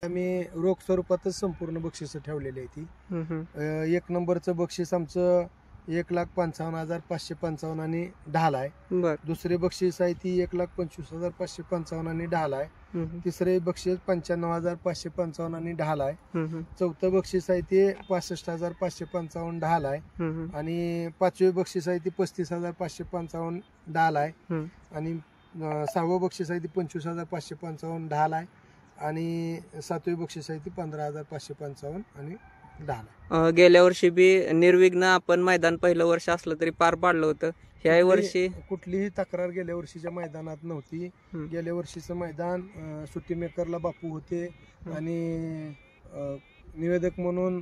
आम्ही रोख स्वरूपातच संपूर्ण बक्षीस ठेवलेली आहे ती. एक नंबरचं बक्षीस आमचं 1,55,555 आणि 10 ला आहे. बर. दुसरे बक्षीस आहे ती 1,25,555 आणि 10 ला आहे. तिसरे बक्षीस 95,555 आणि 10 ला आहे. चौथं बक्षीस आहे ते 65,555 10 ला आहे. आणि पाचवे बक्षीस आहे ते 35,555 10 ला आहे. आणि सहावं बक्षीस आहे ते 25,555 10 ला आहे. आणि सातवे बक्षीस आहे ती 15,555 आणि 10 ला. गेल्या वर्षी बी निर्विघ्न आपण मैदान पहिलं वर्ष असलं तरी पार पाडलं होतं. ह्या वर्षी कुठलीही तक्रार गेल्या वर्षीच्या मैदानात नव्हती. गेल्या वर्षीचं मैदान सुट्टी मेकरला बापू होते आणि निवेदक म्हणून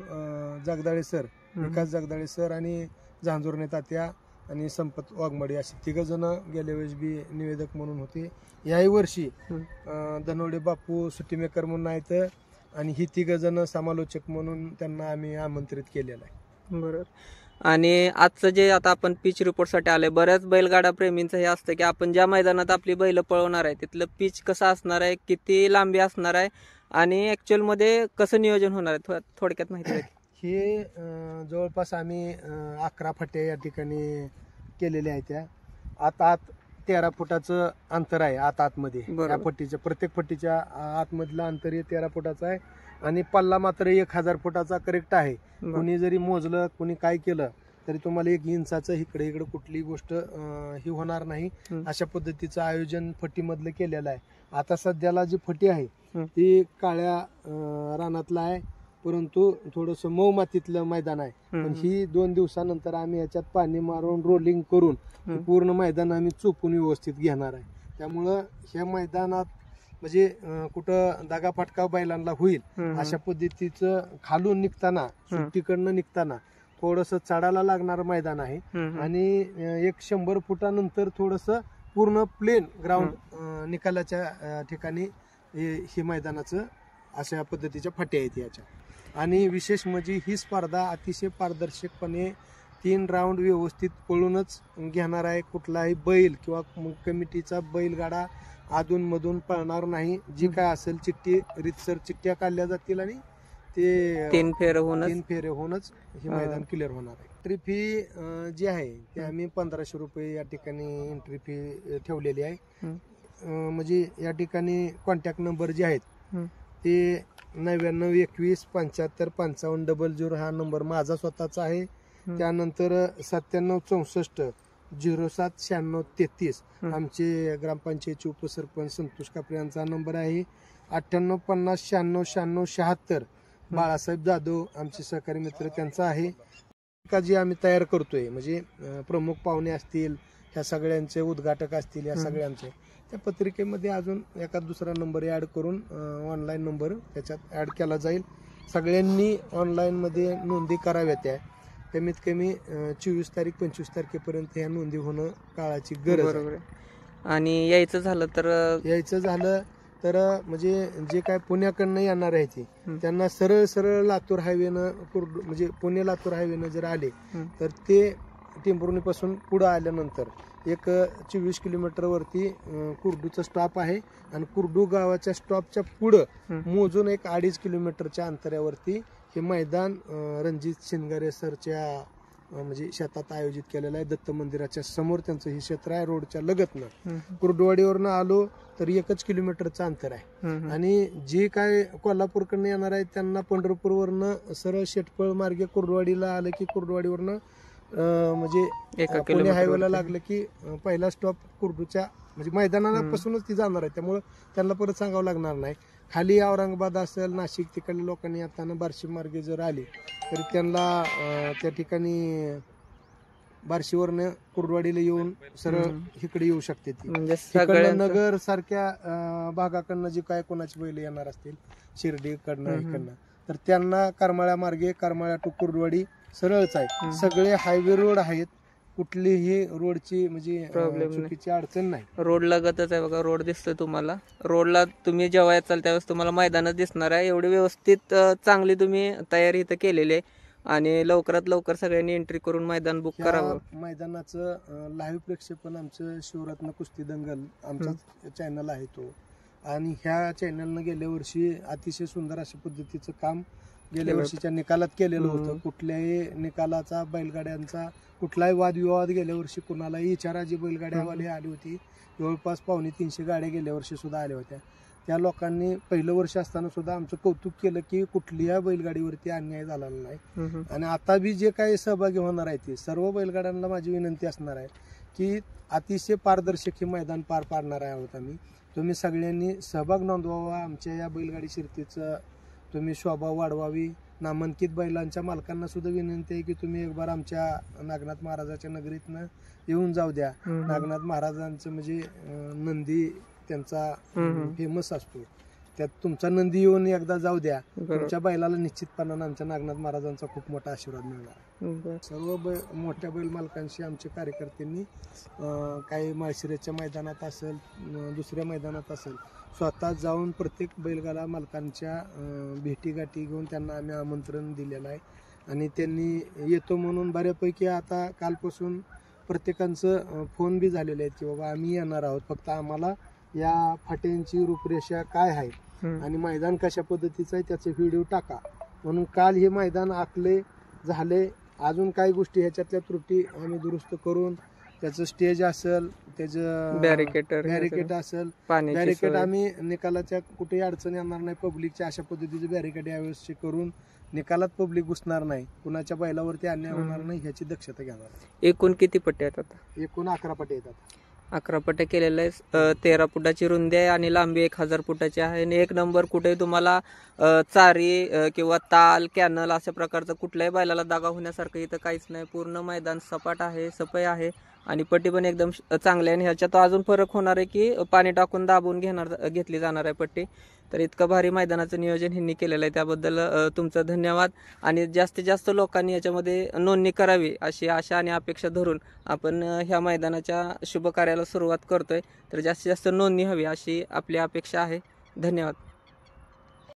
जगदाळे सर, विकास जगदाळे सर आणि झांजुर्णे तात्या आणि संपत वाघमाडी असे 3 जण गेल्या वेळेस बी निवेदक म्हणून होते. याही वर्षी धनवडे बापू सुट्टी मेकर म्हणून आहेत आणि ही 3 जण समालोचक म्हणून त्यांना आम्ही आमंत्रित केलेलं आहे. बरोबर. आणि आजचं जे आता आपण पिच रिपोर्टसाठी आले, बऱ्याच बैलगाडा प्रेमींचं हे असतं की आपण ज्या मैदानात आपली बैल पळवणार आहे तिथलं पिच कसं असणार आहे, किती लांबी असणार आहे आणि ऍक्च्युअल मध्ये कसं नियोजन होणार आहे, थोडक्यात माहिती द्या. हे जवळपास आम्ही 11 फटे या ठिकाणी केलेले आहेत. त्या आत 13 फुटाचं अंतर आहे आतमध्ये. या फट्टीच्या प्रत्येक फट्टीच्या आतमधलं अंतर हे 13 फुटाचं आहे आणि पल्ला मात्र 1000 फुटाचा करेक्ट आहे. कोणी जरी मोजलं, कोणी काय केलं तरी तुम्हाला 1 इंचाचं इकडे कुठलीही गोष्ट ही होणार नाही. अशा पद्धतीचं आयोजन फट्टीमधलं केलेलं आहे. आता सध्याला जी फटी आहे ती काळ्या रानातला आहे, परंतु थोडंसं मऊ मातीतलं मैदान आहे. पण ही 2 दिवसानंतर आम्ही याच्यात पाणी मारून रोलिंग करून पूर्ण मैदान आम्ही चोपून व्यवस्थित घेणार आहे. त्यामुळं ह्या मैदानात म्हणजे कुठं दगाफटका बैलांना होईल अशा पद्धतीचं खालून निघताना, सुट्टीकडनं निघताना थोडंसं चढायला लागणारं मैदान आहे. आणि 100 फुटानंतर थोडंसं पूर्ण प्लेन ग्राउंड निकालाच्या ठिकाणी हे मैदानाचं अशा पद्धतीच्या फाट्या आहेत याच्या. आणि विशेष म्हणजे ही स्पर्धा अतिशय पारदर्शकपणे 3 राऊंड व्यवस्थित पळूनच घेणार आहे. कुठलाही बैल किंवा कमिटीचा बैलगाडा अधूनमधून पळणार नाही. जी काय असेल चिठ्ठी रीतसर चिठ्ठ्या काढल्या जातील आणि ते 3 फेरे होऊनच हे मैदान क्लिअर होणार आहे. एंट्री फी जी आहे ते आम्ही 1500 रुपये या ठिकाणी एंट्री फी ठेवलेली आहे. म्हणजे या ठिकाणी कॉन्टॅक्ट नंबर जे आहेत ते 9921755500 हा नंबर माझा स्वतःचा आहे. त्यानंतर 9764079633 आमचे ग्रामपंचायतचे उपसरपंच संतोष कापरे यांचा नंबर आहे. 9850969676 बाळासाहेब जाधव आमचे सहकारी मित्र त्यांचा आहे. का जी आम्ही तयार करतोय म्हणजे प्रमुख पाहुणे असतील, ह्या सगळ्यांचे उद्घाटक असतील, या सगळ्यांचे त्या पत्रिकेमध्ये अजून एखाद दुसरा नंबर ऍड करून ऑनलाईन नंबर त्याच्यात ऍड केला जाईल. सगळ्यांनी ऑनलाईन मध्ये नोंदी कराव्यात. त्या कमीत कमी 24 तारीख 25 तारखेपर्यंत ह्या नोंदी होणं काळाची गरज आहे. आणि यायचं झालं तर म्हणजे जे काय पुण्याकडनं येणार आहे ते त्यांना सरळ लातूर हायवेनं म्हणजे पुणे लातूर हायवेनं जर आले तर ते टेंभुर्णीपासून पुढे आल्यानंतर एक 24 किलोमीटर वरती कुर्डूचा स्टॉप आहे आणि कुर्डू गावाच्या स्टॉपच्या पुढं मोजून एक 2.5 किलोमीटरच्या अंतरावरती हे मैदान रणजित शिंगारे सरच्या म्हणजे शेतात आयोजित केलेलं आहे. दत्त मंदिराच्या समोर त्यांचं हे क्षेत्र आहे. रोडच्या लगतनं कुर्डुवाडीवरनं आलो तर 1 किलोमीटरचं अंतर आहे. आणि जे काय कोल्हापूरकडनं येणार आहे त्यांना पंढरपूरवरनं सरळ शेटपळ मार्गे कुर्डुवाडीला आलं की कुर्डुवाडीवरनं म्हणजे पुणे हायवेला लागलं की पहिला स्टॉप कुर्डूच्या म्हणजे मैदानापासूनच ती जाणार आहे. त्यामुळे त्यांना परत सांगावं लागणार नाही. खाली औरंगाबाद असेल, नाशिक तिकडल्या लोकांनी येताना बार्शी मार्गे जर आले तरी त्यांना त्या ठिकाणी बार्शीवरनं कुर्डवाडीला येऊन सरळ इकडे येऊ शकते. ती नगर सारख्या भागाकडनं जे काय कोणाची बैल येणार असतील शिर्डीकडनं इकडनं तर त्यांना करमाळ्या मार्गे करमाळ्या टू कुर्डवाडी सरळच आहे. सगळे हायवे रोड आहेत. कुठलीही रोडची म्हणजे चुकीची अडचण नाही. रोड लगतच आहे बघा. रोड दिसतोय तुम्हाला. रोडला तुम्ही जेव्हा याचाल त्यावेळेस तुम्हाला मैदानच दिसणार आहे. एवढी व्यवस्थित चांगली तुम्ही तयारी इथं केलेली आहे आणि लवकरात लवकर सगळ्यांनी एंट्री करून मैदान बुक करावं. मैदानाचं लाईव्ह प्रक्षेपण आमचं शिवरत्न कुस्ती दंगल आमचा चॅनल आहे तो आणि ह्या चॅनलनं गेल्या वर्षी अतिशय सुंदर अशा पद्धतीचं काम गेल्या वर्षीच्या निकालात केलेलं होतं. कुठल्याही निकालाचा बैलगाड्यांचा कुठलाही वादविवाद गेल्या वर्षी कुणालाही विचारा. जी बैलगाड्यावाले आली होती जवळपास 250-300 गाड्या गेल्या वर्षी सुद्धा आल्या होत्या. त्या लोकांनी पहिलं वर्ष असताना सुद्धा आमचं कौतुक केलं की कुठल्याही बैलगाडीवरती अन्याय झालेला नाही. आणि आता बी जे काही सहभागी होणार आहे ते सर्व बैलगाड्यांना माझी विनंती असणार आहे की अतिशय पारदर्शक हे मैदान पार पाडणार आहोत आम्ही. तुम्ही सगळ्यांनी सहभाग नोंदवावा. आमच्या या बैलगाडी शर्यतीचं तुम्ही शोभा वाढवावी. नामांकित बैलांच्या मालकांना सुद्धा विनंती आहे की तुम्ही एक बार आमच्या नागनाथ महाराजाच्या नगरीतनं येऊन जाऊ द्या. नागनाथ महाराजांचं म्हणजे नंदी त्यांचा फेमस असतो. त्यात तुमचा नंदी येऊन एकदा जाऊ द्या. तुमच्या बैलाला निश्चितपणानं आमच्या नागनाथ महाराजांचा खूप मोठा आशीर्वाद मिळणार. सर्व मोठ्या बैल मालकांशी आमच्या कार्यकर्त्यांनी काही माळशिरसच्या मैदानात असेल दुसऱ्या मैदानात असेल स्वतः जाऊन प्रत्येक बैलगाडा मालकांच्या भेटीगाठी घेऊन त्यांना आम्ही आमंत्रण दिलेलं आहे. आणि त्यांनी येतो म्हणून बऱ्यापैकी आता कालपासून प्रत्येकांचं फोन बी झालेले आहेत की बाबा आम्ही येणार आहोत. फक्त आम्हाला या फाट्यांची रूपरेषा काय आहे आणि मैदान कशा पद्धतीचं आहे त्याचे व्हिडिओ टाका. म्हणून काल हे मैदान आखले झाले. अजून काही गोष्टी ह्याच्यातल्या त्रुटी आम्ही दुरुस्त करून त्याचं स्टेज असेल त्याचं बॅरिकेड असेल बॅरिकेड आम्ही निकालाच्या कुठेही अडचण येणार नाही. पब्लिकच्या अशा पद्धतीचे बॅरिकेड यावेळेस करून निकालात पब्लिक घुसणार नाही. कुणाच्या बैलावरती अन्याय होणार नाही ह्याची दक्षता घेणार. एकूण किती पट्टे आहेत आता? एकूण 11 पट्टे येतात. 11 पट्टे केलेले आहे. 13 फुटाची रुंदी आहे आणि लांबी 1000 फुटाची आहे. आणि एक नंबर कुठे तुम्हाला चारी किंवा ताल कॅनल अशा प्रकारचं कुठल्याही बैलाला दागा होण्यासारखं इथं काहीच नाही. पूर्ण मैदान सपाट आहे सफाई आहे आणि पट्टी पण एकदम चांगली आहे. आणि ह्याच्यात अजून फरक होणार आहे की पाणी टाकून दाबून घेतली जाणार आहे पट्टी. तर इतकं भारी मैदानाचं नियोजन ह्यांनी केलेलं आहे त्याबद्दल तुमचं धन्यवाद. आणि जास्तीत जास्त लोकांनी याच्यामध्ये नोंदणी करावी अशी आशा आणि अपेक्षा धरून आपण ह्या मैदानाच्या शुभ कार्याला सुरुवात करतोय. तर जास्तीत जास्त नोंदणी हवी अशी आपली अपेक्षा आहे. धन्यवाद.